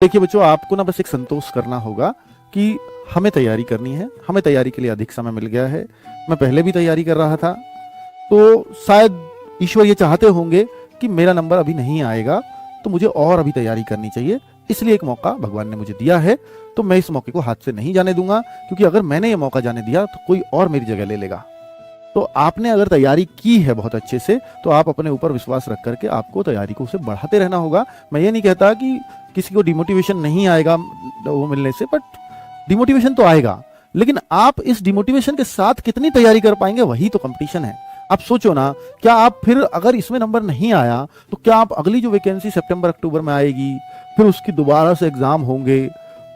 देखिए बच्चों, आपको ना बस एक संतोष करना होगा कि हमें तैयारी करनी है। हमें तैयारी के लिए अधिक समय मिल गया है। मैं पहले भी तैयारी कर रहा था, तो शायद ईश्वर ये चाहते होंगे कि मेरा नंबर अभी नहीं आएगा, तो मुझे और अभी तैयारी करनी चाहिए। इसलिए एक मौका भगवान ने मुझे दिया है, तो मैं इस मौके को हाथ से नहीं जाने दूंगा, क्योंकि अगर मैंने ये मौका जाने दिया तो कोई और मेरी जगह ले लेगा। तो आपने अगर तैयारी की है बहुत अच्छे से, तो आप अपने ऊपर विश्वास रख करके आपको तैयारी को उसे बढ़ाते रहना होगा। मैं ये नहीं कहता कि किसी को डिमोटिवेशन नहीं आएगा वो मिलने से, बट डिमोटिवेशन तो आएगा, लेकिन आप इस डिमोटिवेशन के साथ कितनी तैयारी कर पाएंगे, वही तो कंपटीशन है। आप सोचो ना, क्या आप फिर अगर इसमें नंबर नहीं आया तो क्या आप अगली जो वैकेंसी सितंबर अक्टूबर में आएगी, फिर उसकी दोबारा से एग्जाम होंगे,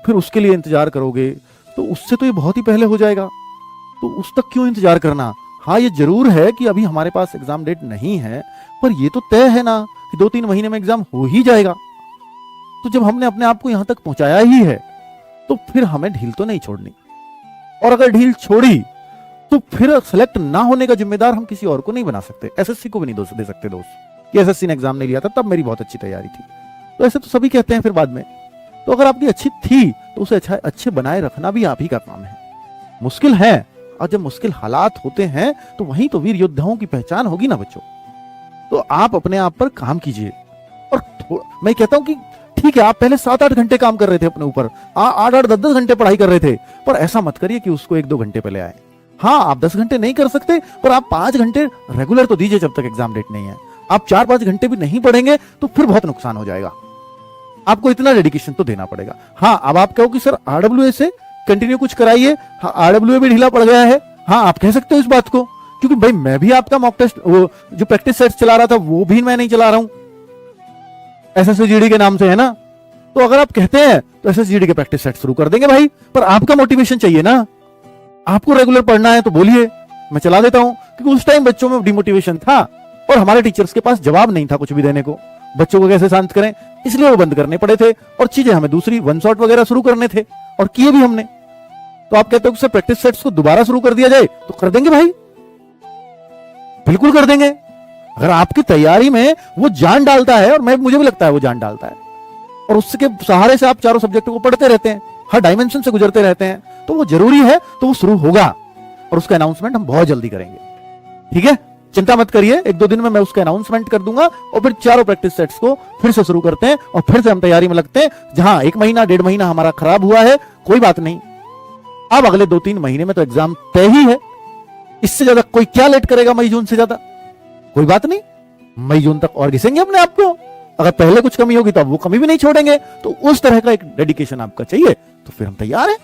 फिर उसके लिए इंतजार करोगे, तो उससे तो ये बहुत ही पहले हो जाएगा। तो उस तक क्यों इंतजार करना। हाँ, ये जरूर है कि अभी हमारे पास एग्जाम डेट नहीं है, पर ये तो तय है ना कि 2-3 महीने में एग्जाम हो ही जाएगा। तो जब हमने अपने आप को यहां तक पहुंचाया ही है, तो फिर हमें ढील तो नहीं छोड़नी। और अगर ढील छोड़ी तो फिर सेलेक्ट ना होने का जिम्मेदार हम किसी और को नहीं बना सकते। एसएससी को भी नहीं दे सकते दोस्त कि एसएससी ने एग्जाम नहीं लिया था, तब मेरी बहुत अच्छी तैयारी थी। तो ऐसे तो सभी कहते हैं फिर बाद में। तो अगर आपकी अच्छी थी तो उसे अच्छे बनाए रखना भी आप ही का काम है। मुश्किल है, और जब मुश्किल हालात होते हैं तो वहीं तो वीर योद्धाओं की पहचान होगी ना बच्चों। तो आप अपने आप पर काम कीजिए। और मैं कहता हूं कि ठीक है, आप पहले 7-8 घंटे काम कर रहे थे अपने ऊपर, 8-8 10-10 घंटे पढ़ाई कर रहे थे, पर ऐसा मत करिए कि उसको 1-2 घंटे पहले आए। हाँ, आप 10 घंटे नहीं कर सकते, पर आप 5 घंटे रेगुलर तो दीजिए जब तक एग्जाम डेट नहीं है। आप 4-5 घंटे भी नहीं पढ़ेंगे तो फिर बहुत नुकसान हो जाएगा। आपको इतना डेडिकेशन तो देना पड़ेगा। हाँ, अब आप कहो कि सर आरडब्ल्यूए से कंटिन्यू कुछ कराइए। हाँ, आरडब्ल्यूए भी ढीला पड़ गया है। हाँ, आप कह सकते हो इस बात को, क्योंकि भाई मैं भी आपका मॉक टेस्ट, वो जो प्रैक्टिस सेट चला रहा था वो भी मैं नहीं चला रहा हूं, एसएसजीडी के नाम से, है ना। तो अगर आप कहते हैं तो एसएसजीडी के प्रैक्टिस सेट शुरू कर देंगे भाई, पर आपका मोटिवेशन चाहिए ना। आपको रेगुलर पढ़ना है तो बोलिए, मैं चला देता हूं। क्योंकि उस टाइम बच्चों में डिमोटिवेशन था और हमारे टीचर्स के पास जवाब नहीं था कुछ भी देने को। बच्चों को कैसे शांत करें, इसलिए वो बंद करने पड़े थे और चीजें हमें दूसरी वन शॉट वगैरह शुरू करने थे, और किए भी हमने। तो आप कहते हो कि प्रैक्टिस सेट्स को दोबारा शुरू कर दिया जाए, तो कर देंगे भाई, बिल्कुल कर देंगे। अगर आपकी तैयारी में वो जान डालता है, और मुझे भी लगता है वो जान डालता है, और उसके सहारे से आप चारों सब्जेक्ट को पढ़ते रहते हैं, हर डायमेंशन से गुजरते रहते हैं, तो वो जरूरी है, तो वो शुरू होगा। और उसका अनाउंसमेंट हम बहुत जल्दी करेंगे, ठीक है। चिंता मत करिए, 1-2 दिन में मैं उसका अनाउंसमेंट कर दूंगा, और फिर चारों प्रैक्टिस सेट्स को फिर से शुरू करते हैं, और फिर से हम तैयारी में लगते हैं। जहां 1 महीना 1.5 महीना हमारा खराब हुआ है, कोई बात नहीं, अब अगले 2-3 महीने में तो एग्जाम तय ही है। इससे ज्यादा कोई क्या लेट करेगा मई जून से ज्यादा, कोई बात नहीं। मई जून तक और घिसेंगे अपने आप को। अगर पहले कुछ कमी होगी तो अब वो कमी भी नहीं छोड़ेंगे। तो उस तरह का एक डेडिकेशन आपका चाहिए, तो फिर हम तैयार हैं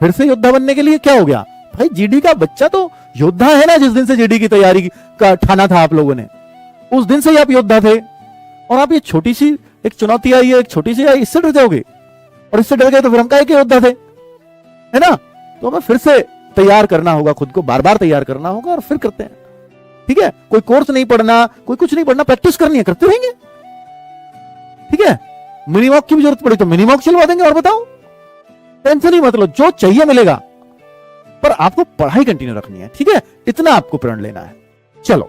फिर से योद्धा बनने के लिए। क्या हो गया भाई, जीडी का बच्चा तो योद्धा है ना। जिस दिन से जीडी की तैयारी का ठाना था आप लोगों ने, उस दिन से ही आप योद्धा थे। और आप ये छोटी सी एक चुनौती आई है, एक छोटी सी आई, इससे डर जाओगे, और इससे डर गए तो फिर हम काहे के योद्धा थे, है ना। तो हमें फिर से तैयार करना होगा, खुद को बार बार तैयार करना होगा, और फिर करते हैं, ठीक है। कोई कोर्स नहीं पढ़ना, कोई कुछ नहीं पढ़ना, प्रैक्टिस करनी है, करते रहेंगे, ठीक है। मिनी मॉक की भी जरूरत पड़ी तो मिनी मॉक चलवा देंगे। और बताओ, टेंशन ही मत लो, जो चाहिए मिलेगा, पर आपको पढ़ाई कंटिन्यू रखनी है, ठीक है। इतना आपको प्रण लेना है। चलो।